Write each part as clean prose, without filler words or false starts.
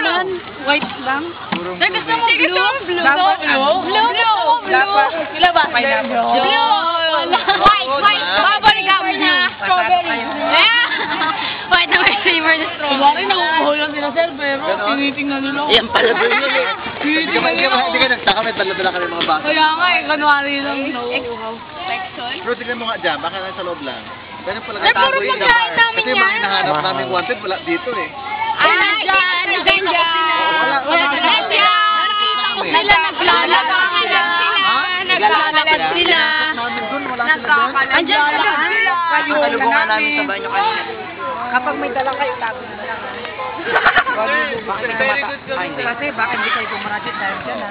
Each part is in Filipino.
naman. White lang. Sir, gusto mo blue? Dapat Blue. Ilabas. Blue. White. Babalik ka na. Strawberry. White na may flavor na strawberry. Bakit nakukuha sila sir, pero tinitingnan nila. Yan pala ba yun eh? Tinitingnan nila. Hindi ka nagtaka, may dala-dala kami mga bata. Kaya nga eh, kanwari lang. Pero tignan mo nga dyan, baka nasa loob lang. Ganun pala Sir, puro yung pagkain namin kasi mga yan. hinahanap namin wanted, wala dito eh. Nandyan. Wala sila. Naglalakad sila. Naglalakad sila. Namin dun, wala sila dun. Andiyan sila. Talubungan namin sa banyo kanina. Kapag may dala kayo, tabi mo lang. Bakit hindi ka mata? Hindi. Kasi baka hindi kayo pumarajit dahil dyan ha.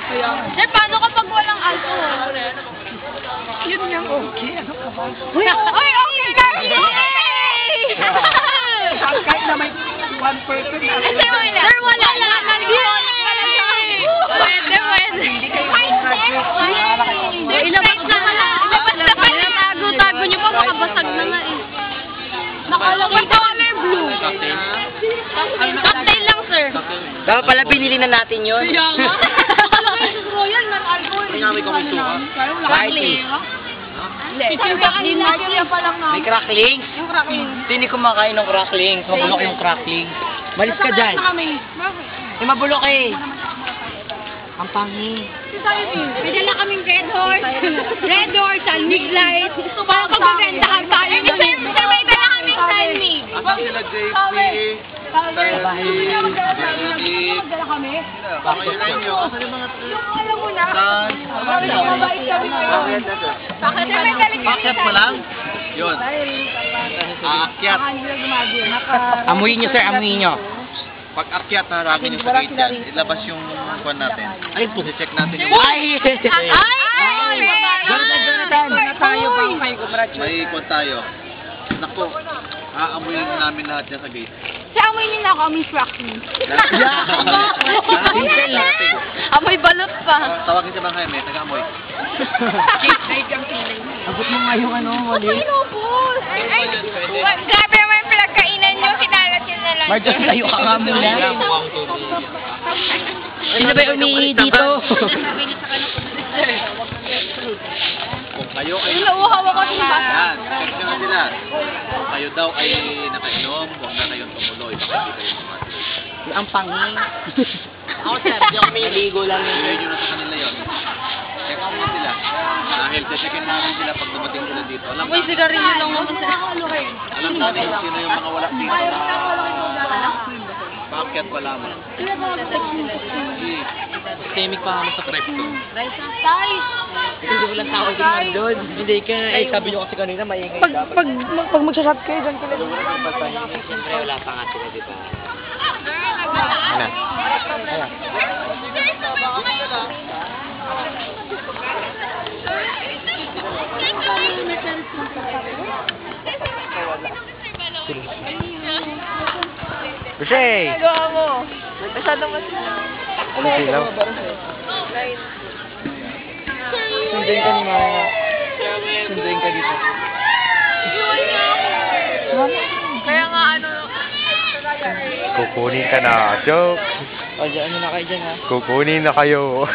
Kaya nga. Sir, paano kapag walang alcohol? Yun yung okay. Ano ka ba? Uy, okay na! Yay! Kahit na may one person na. Sir, wala lang. Pwede. Hindi kayo pumarajit. Ilabas na wala. Tago niyo pa, makabasag na nga eh. Nakalagay color blue. Cocktail lang, sir. Dapat pala pinili na natin yun. Kaya nga. Nakalagay sa royal, non-alcohol. May kami suka. Whitey. May crackling. Yung crackling. Hindi kumakain ng crackling. Mabulok yung crackling. Malis ka dyan. Eh, mabulok eh. Ang pangin. May dala kaming Red Horse, Salmig Light. Para pagpagandahan tayo. Sir, may dala kaming Salmig. Asan sila JP? Magdala kami. Baka yun na inyo. Asan yung mga Alam mo na. Saan? Mabait kami ngayon. Bakit sir, may dala Paket pa lang? Yun. Aakyat. Amuyin nyo sir, amuyin nyo. Pag akyat na ragin yung sa gate dyan, ilabas yung kwan natin. Ay po. I-check natin yung Ay! Jonathan! Tayo ba kayo kumaracho? may kwan tayo. Naku, aamuyin namin lahat dyan sa gate. Sa amoy niyo na ako, Miss Rocky. Simple natin. Amoy balot pa. Tawagin si Bang Jaime, taga-amoy. Abot mo nga yung ano, wali. Pinupos! Grabe naman yung pinagkainan niyo, kinalat yun na lang. Marjorie, tayo ka nga muna. Sino ba yung umihi dito? Kung kayo ay... Inuuhaw ako sa bata. Yan, check nyo na sila. Kung kayo daw ay nakainom, huwag na kayong tumuloy. Baka hindi kayo tumatuloy. Ang pangin. Ako sir, di ako may ligo lang yun. Medyo na sa kanila yun. Check out mo sila. Dahil checkin namin sila pag dumating sila dito. Alam May sigarilyo lang ako. Alam namin kung sino yung mga wala dito. Paakyat pa lamang. Timig pa kami sa trip ko. Tay! Hindi ko lang tao din doon. Hindi ka, eh sabi nyo kasi kanina maingay dapat. Pag magsashot kayo, dyan sila. Siyempre wala pa nga sila, di ba? Ano? Ala. Busey! Nagawa mo. Masyadong Silaw. Sunduin ka ni Mama. Sunduin ka dito. Kaya nga ano... Kukunin ka na. Joke. O, ano na kayo dyan ha? Kukunin na kayo.